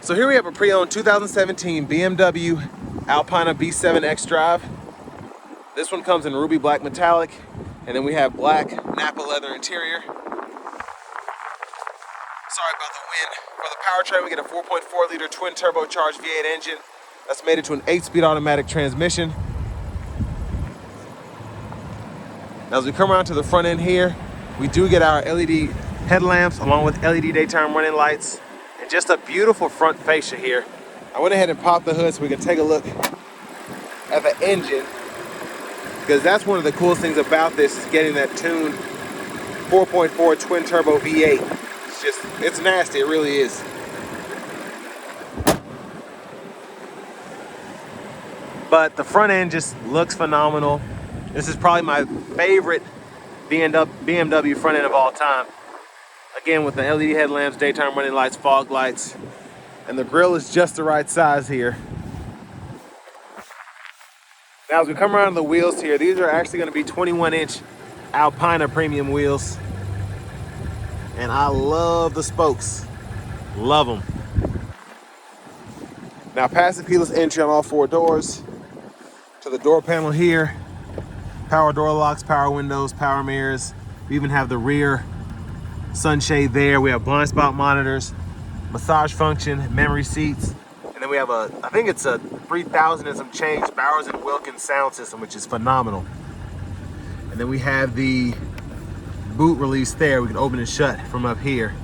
So here we have a pre-owned 2017 BMW Alpina B7 X-Drive. This one comes in ruby black metallic, and then we have black Napa leather interior. Sorry about the wind. For the powertrain, we get a 4.4 liter twin turbocharged V8 engine that's mated to an 8-speed automatic transmission. Now, as we come around to the front end here, we do get our LED headlamps along with LED daytime running lights and just a beautiful front fascia here. I went ahead and popped the hood so we can take a look at the engine, because that's one of the coolest things about this, is getting that tuned 4.4 twin turbo V8. It's nasty, it really is. But the front end just looks phenomenal. This is probably my favorite BMW front end of all time. Again, with the LED headlamps, daytime running lights, fog lights, and the grille is just the right size here. Now, as we come around the wheels here, these are actually going to be 21-inch Alpina premium wheels. And I love the spokes. Love them. Now, passive keyless entry on all 4 doors. To the door panel here. Power door locks, power windows, power mirrors. We even have the rear sunshade there. We have blind spot monitors, massage function, memory seats. And then we have I think it's a 3,000 and some change Bowers & Wilkins sound system, which is phenomenal. And then we have the boot release there. We can open and shut from up here.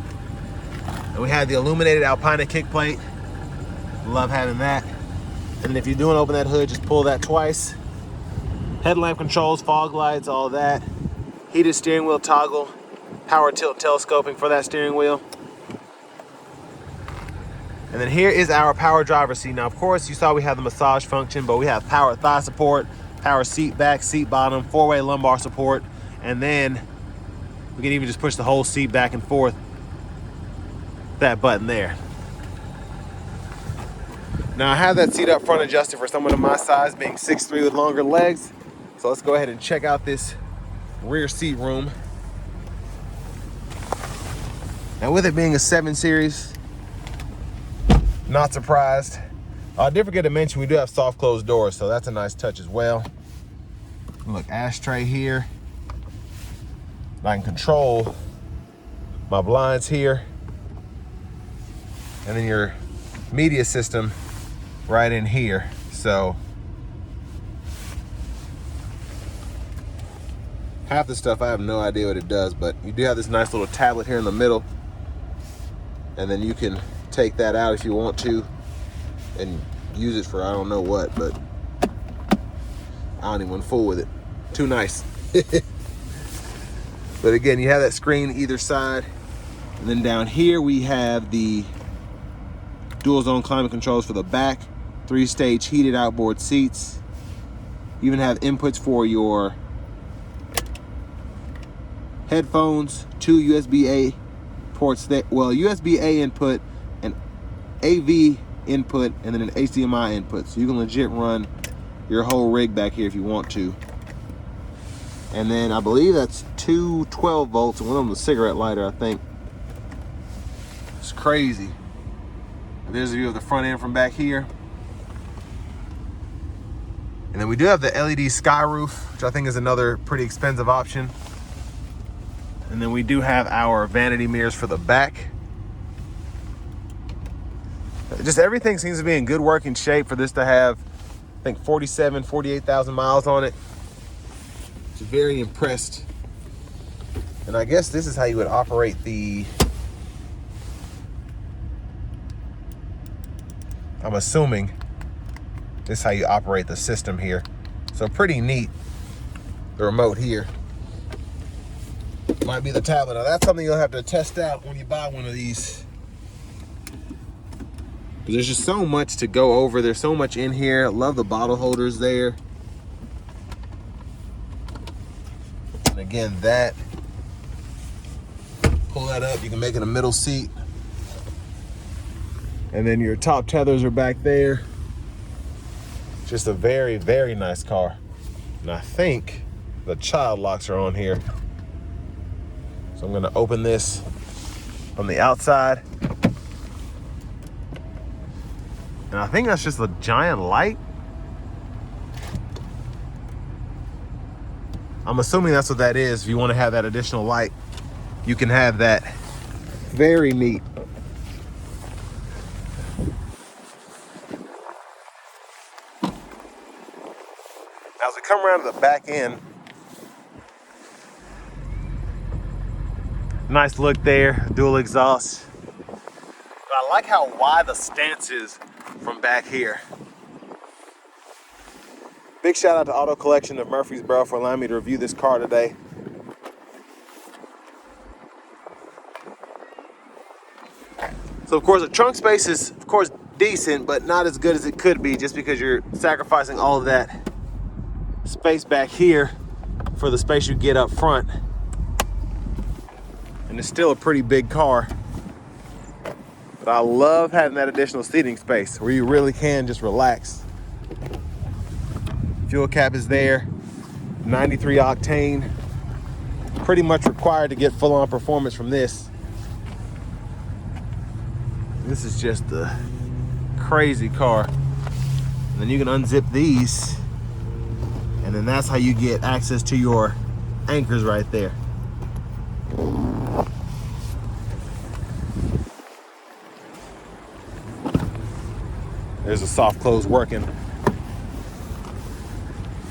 And we have the illuminated Alpina kick plate. Love having that. And then if you do want to open that hood, just pull that twice. Headlamp controls, fog lights, all that. Heated steering wheel toggle, power tilt telescoping for that steering wheel. And then here is our power driver's seat. Now, of course, you saw we have the massage function, but we have power thigh support, power seat back, seat bottom, 4-way lumbar support, and then we can even just push the whole seat back and forth. That button there. Now, I have that seat up front adjusted for someone of my size, being 6'3" with longer legs. So let's go ahead and check out this rear seat room. Now, with it being a 7 Series, not surprised. I did forget to mention we do have soft closed doors, so that's a nice touch as well. Look, ashtray here. I can control my blinds here. And then your media system right in here. So half the stuff I have no idea what it does, but you do have this nice little tablet here in the middle. And then you can take that out if you want to and use it for I don't know what, but I don't even want to fool with it. Too nice. But again, you have that screen either side. And then down here we have the dual zone climate controls for the back, 3-stage heated outboard seats. You even have inputs for your headphones, 2 USB-A ports that, well, USB-A input, an AV input, and then an HDMI input. So you can legit run your whole rig back here if you want to. And then I believe that's 2 12 volts, and one of them is a cigarette lighter, I think. It's crazy. And there's a view of the front end from back here. And then we do have the LED sky roof, which I think is another pretty expensive option. And then we do have our vanity mirrors for the back. Just everything seems to be in good working shape for this to have, I think, 48,000 miles on it. Just very impressed. And I guess this is how you would operate the, I'm assuming this is how you operate the system here. So pretty neat, the remote here. Might be the tablet. Now that's something you'll have to test out when you buy one of these. There's just so much to go over. There's so much in here. I love the bottle holders there. And again, that, pull that up, you can make it a middle seat. And then your top tethers are back there. Just a very, very nice car. And I think the child locks are on here. So I'm gonna open this from the outside. And I think that's just a giant light. I'm assuming that's what that is. If you want to have that additional light, you can have that. Very neat. Now, as we come around to the back end, nice look there, dual exhaust. But I like how wide the stance is from back here. Big shout out to Auto Collection of Murfreesboro for allowing me to review this car today. So of course the trunk space is of course decent, but not as good as it could be, just because you're sacrificing all of that space back here for the space you get up front. And it's still a pretty big car. But I love having that additional seating space where you really can just relax. Fuel cap is there, 93 octane. Pretty much required to get full-on performance from this. This is just a crazy car. And then you can unzip these, and then that's how you get access to your anchors right there. There's a soft close working.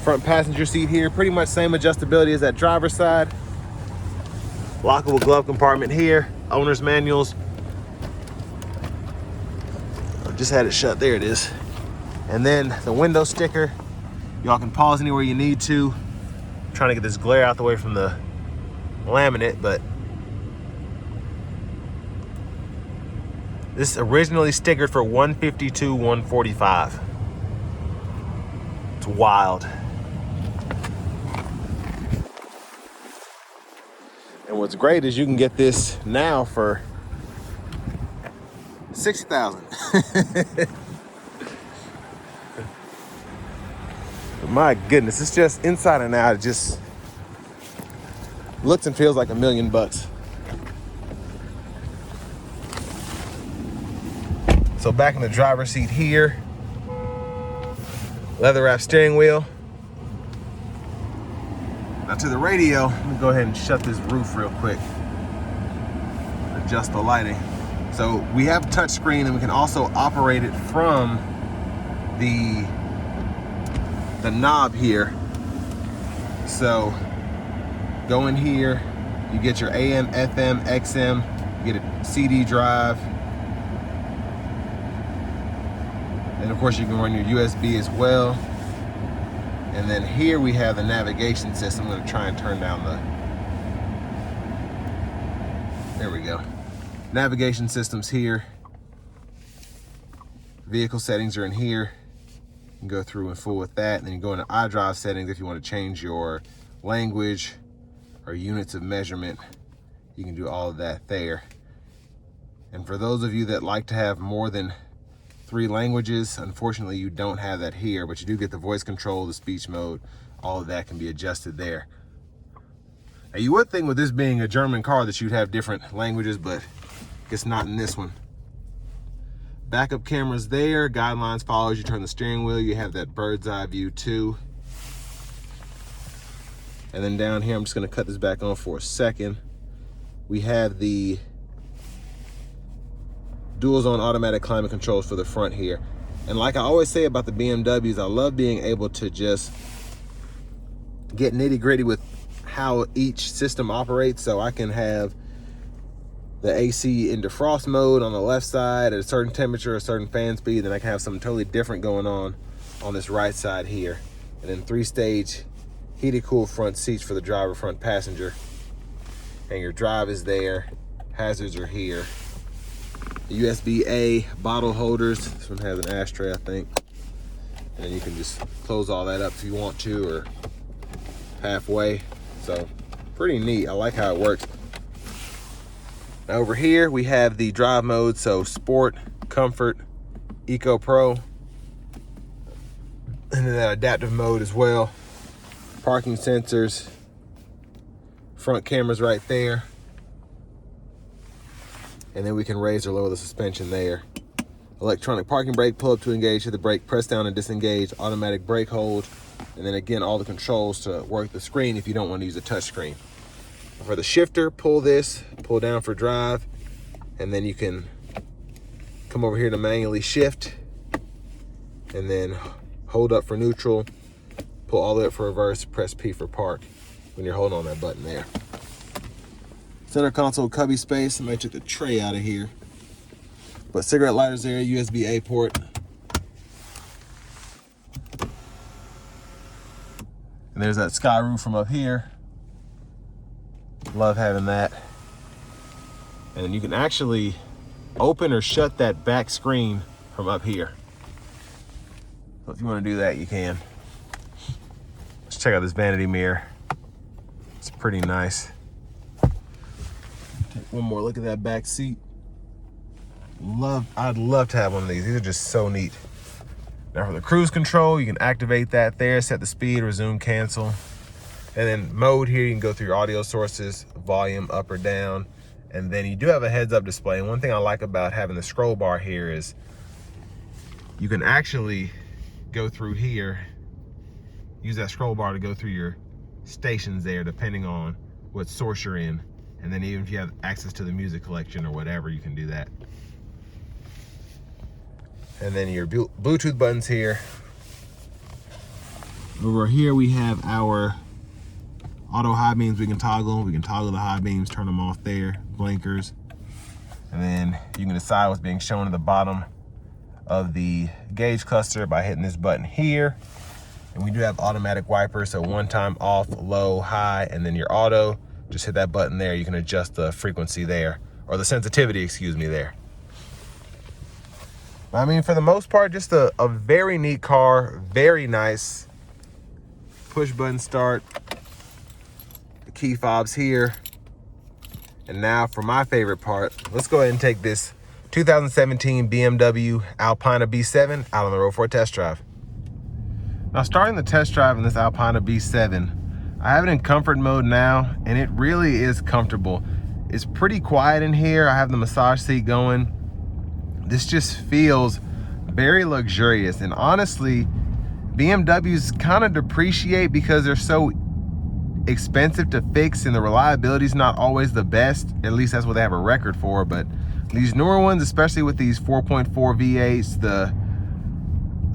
Front passenger seat here, pretty much same adjustability as that driver's side. Lockable glove compartment here, owner's manuals. I just had it shut, there it is. And then the window sticker. Y'all can pause anywhere you need to. I'm trying to get this glare out the way from the laminate, but this originally stickered for $152, $145. It's wild. And what's great is you can get this now for $60,000. My goodness, it's just inside and out. It just looks and feels like $1 million bucks. So back in the driver's seat here, leather wrap steering wheel. Now to the radio, let me go ahead and shut this roof real quick. Adjust the lighting. So we have touch screen, and we can also operate it from the knob here. So go in here, you get your AM, FM, XM, you get a CD drive. And of course you can run your USB as well. And then here we have the navigation system. I'm gonna try and turn down there we go. Navigation systems here. Vehicle settings are in here. You can go through and fool with that. And then you go into iDrive settings if you want to change your language or units of measurement. You can do all of that there. And for those of you that like to have more than 3 languages, unfortunately you don't have that here, but you do get the voice control, the speech mode, all of that can be adjusted there. Now you would think with this being a German car that you'd have different languages, but it's not in this one. Backup cameras there, guidelines follow as you turn the steering wheel. You have that bird's eye view too. And then down here, I'm just gonna cut this back on for a second. We have the dual zone automatic climate controls for the front here. And like I always say about the BMWs, I love being able to just get nitty gritty with how each system operates. So I can have the AC in defrost mode on the left side at a certain temperature, a certain fan speed, then I can have something totally different going on this right side here. And then 3-stage heated cool front seats for the driver, front passenger. And your drive is there, hazards are here. The USB-A bottle holders, this one has an ashtray I think. And then you can just close all that up if you want to, or halfway. So pretty neat, I like how it works. Now over here we have the drive mode, so Sport, Comfort, Eco Pro, and then that adaptive mode as well. Parking sensors, front cameras right there, and then we can raise or lower the suspension there. electronic parking brake, pull up to engage, hit the brake, press down and disengage, automatic brake hold, and then again, all the controls to work the screen if you don't want to use a touch screen. For the shifter, pull this, pull down for drive, and then you can come over here to manually shift, and then hold up for neutral, pull all the way up for reverse, press P for park when you're holding on that button there. Center console cubby space. I might take the tray out of here. But cigarette lighters there, USB-A port. And there's that sky roof from up here. Love having that. And you can actually open or shut that back screen from up here. So if you want to do that, you can. Let's check out this vanity mirror. It's pretty nice. Take one more look at that back seat. I'd love to have one of these. These are just so neat. Now for the cruise control, you can activate that there, set the speed, resume, cancel. And then mode here, you can go through your audio sources, volume up or down. And then you do have a heads up display. And one thing I like about having the scroll bar here is you can actually go through here, use that scroll bar to go through your stations there, depending on what source you're in. And then even if you have access to the music collection or whatever, you can do that. And then your Bluetooth buttons here. Over here we have our auto high beams we can toggle. We can toggle the high beams, turn them off there, blinkers. And then you can decide what's being shown at the bottom of the gauge cluster by hitting this button here. And we do have automatic wipers, so one time off, low, high, and then your auto. Just hit that button there. You can adjust the frequency there, or the sensitivity, excuse me, there. I mean, for the most part, just a very neat car, very nice. Push button start, the key fobs here. And now for my favorite part, let's go ahead and take this 2017 BMW Alpina B7 out on the road for a test drive. Now, starting the test drive in this Alpina B7, I have it in comfort mode now, and it really is comfortable. It's pretty quiet in here. I have the massage seat going. This just feels very luxurious. And honestly, BMWs kind of depreciate because they're so expensive to fix and the reliability is not always the best. At least that's what they have a record for. But these newer ones, especially with these 4.4 V8s,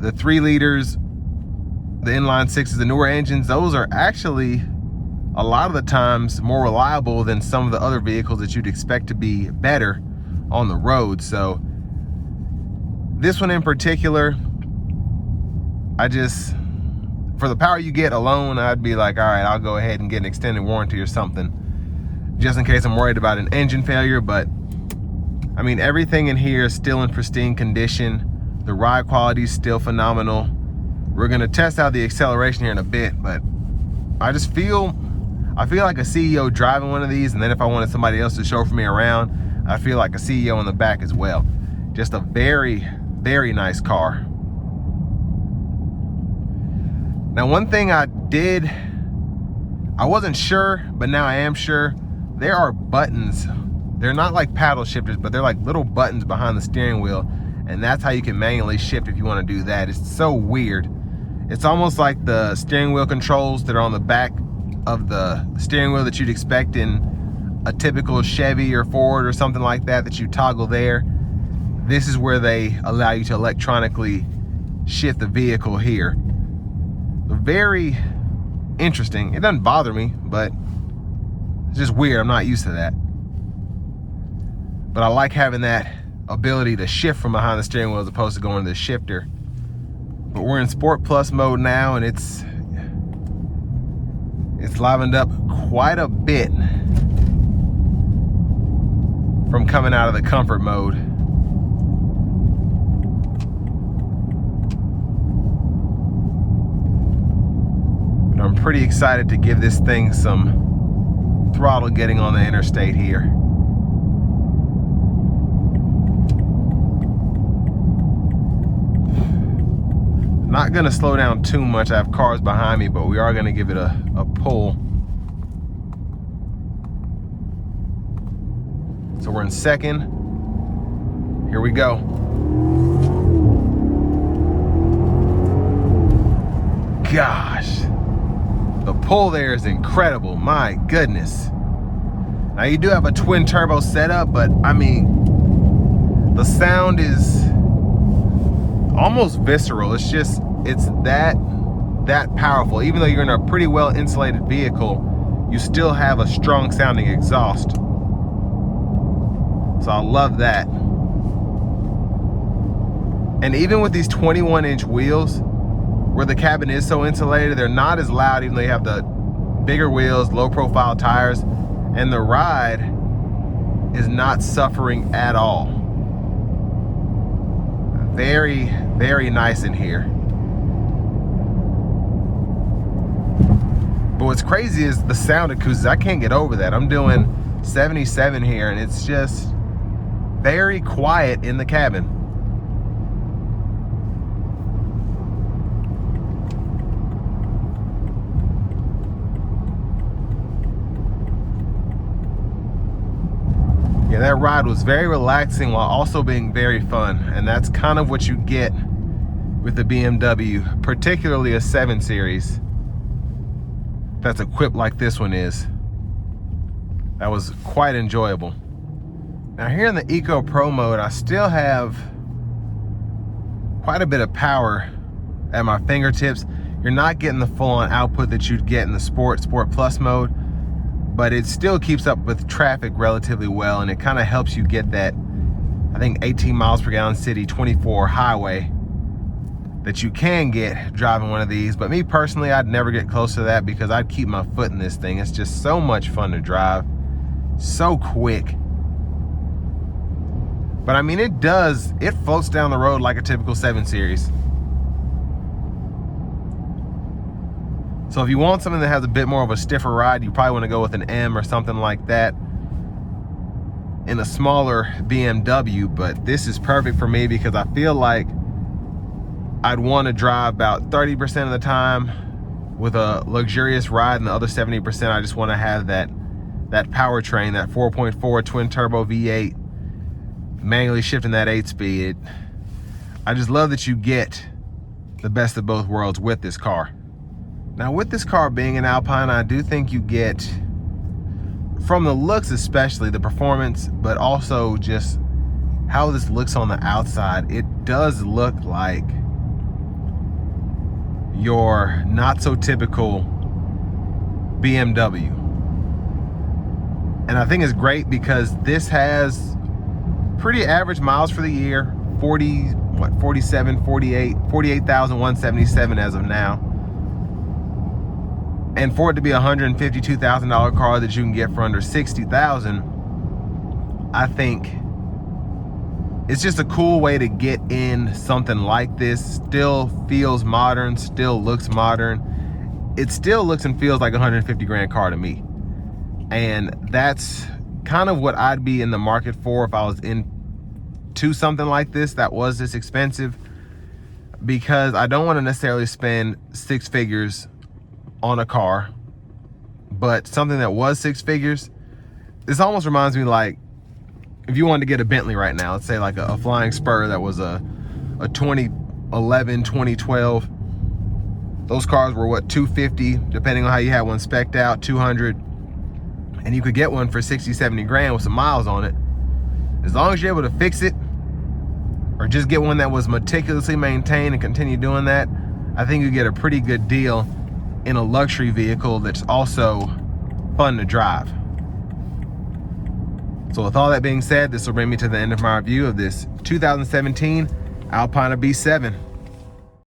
the 3 liters, the inline sixes, the newer engines, those are actually a lot of the times more reliable than some of the other vehicles that you'd expect to be better on the road. So this one in particular, for the power you get alone, I'd be like, all right, I'll go ahead and get an extended warranty or something, just in case I'm worried about an engine failure. But I mean, everything in here is still in pristine condition. The ride quality is still phenomenal. We're gonna test out the acceleration here in a bit, but I feel like a CEO driving one of these, and then if I wanted somebody else to chauffeur me around, I feel like a CEO in the back as well. Just a very, very nice car. Now, one thing I wasn't sure, but now I am sure, there are buttons. They're not like paddle shifters, but they're like little buttons behind the steering wheel, and that's how you can manually shift if you want to do that. It's so weird. It's almost like the steering wheel controls that are on the back of the steering wheel that you'd expect in a typical Chevy or Ford or something like that you toggle there. This is where they allow you to electronically shift the vehicle here. Very interesting. It doesn't bother me, but it's just weird. I'm not used to that. But I like having that ability to shift from behind the steering wheel as opposed to going to the shifter. But we're in Sport Plus mode now, and it's livened up quite a bit from coming out of the comfort mode. But I'm pretty excited to give this thing some throttle getting on the interstate here. Not gonna slow down too much. I have cars behind me, but we are gonna give it a pull. So we're in second. Here we go. gosh. The pull there is incredible, my goodness. Now you do have a twin turbo setup, but I mean, the sound is almost visceral. It's that powerful. Even though you're in a pretty well insulated vehicle, you still have a strong sounding exhaust. So I love that. And even with these 21-inch wheels, where the cabin is so insulated, they're not as loud, even though you have the bigger wheels, low profile tires, and the ride is not suffering at all. Very, very nice in here. But what's crazy is the sound acoustics. I can't get over that. I'm doing 77 here, and it's just very quiet in the cabin. Yeah, that ride was very relaxing while also being very fun, and that's kind of what you get with the BMW, particularly a 7 Series that's equipped like this one is. That was quite enjoyable. Now here in the Eco Pro mode, I still have quite a bit of power at my fingertips. You're not getting the full-on output that you'd get in the Sport Plus mode, but it still keeps up with traffic relatively well, and it kind of helps you get that, I think, 18 miles per gallon city, 24 highway that you can get driving one of these. But me personally, I'd never get close to that because I'd keep my foot in this thing. It's just so much fun to drive, so quick. But I mean, it floats down the road like a typical 7 Series. So if you want something that has a bit more of a stiffer ride, you probably want to go with an M or something like that in a smaller BMW. But this is perfect for me because I feel like I'd want to drive about 30% of the time with a luxurious ride, and the other 70% I just want to have that powertrain, that 4.4 twin turbo V8, manually shifting that 8-speed. I just love that you get the best of both worlds with this car. Now with this car being an Alpine, I do think you get, from the looks especially, the performance, but also just how this looks on the outside, it does look like your not so typical BMW. And I think it's great because this has pretty average miles for the year, 48,177 as of now. And for it to be a $152,000 car that you can get for under $60,000, I think it's just a cool way to get in something like this. Still feels modern, still looks modern. It still looks and feels like a 150 grand car to me. And that's kind of what I'd be in the market for if I was into something like this that was this expensive, because I don't want to necessarily spend 6 figures on a car, but something that was 6 figures. This almost reminds me, like, if you wanted to get a Bentley right now, let's say like a Flying Spur that was a 2011, 2012. Those cars were what, 250, depending on how you had one spec'd out, 200. And you could get one for 60, 70 grand with some miles on it. As long as you're able to fix it, or just get one that was meticulously maintained and continue doing that, I think you get a pretty good deal in a luxury vehicle that's also fun to drive. So with all that being said, this will bring me to the end of my review of this 2017 Alpina B7.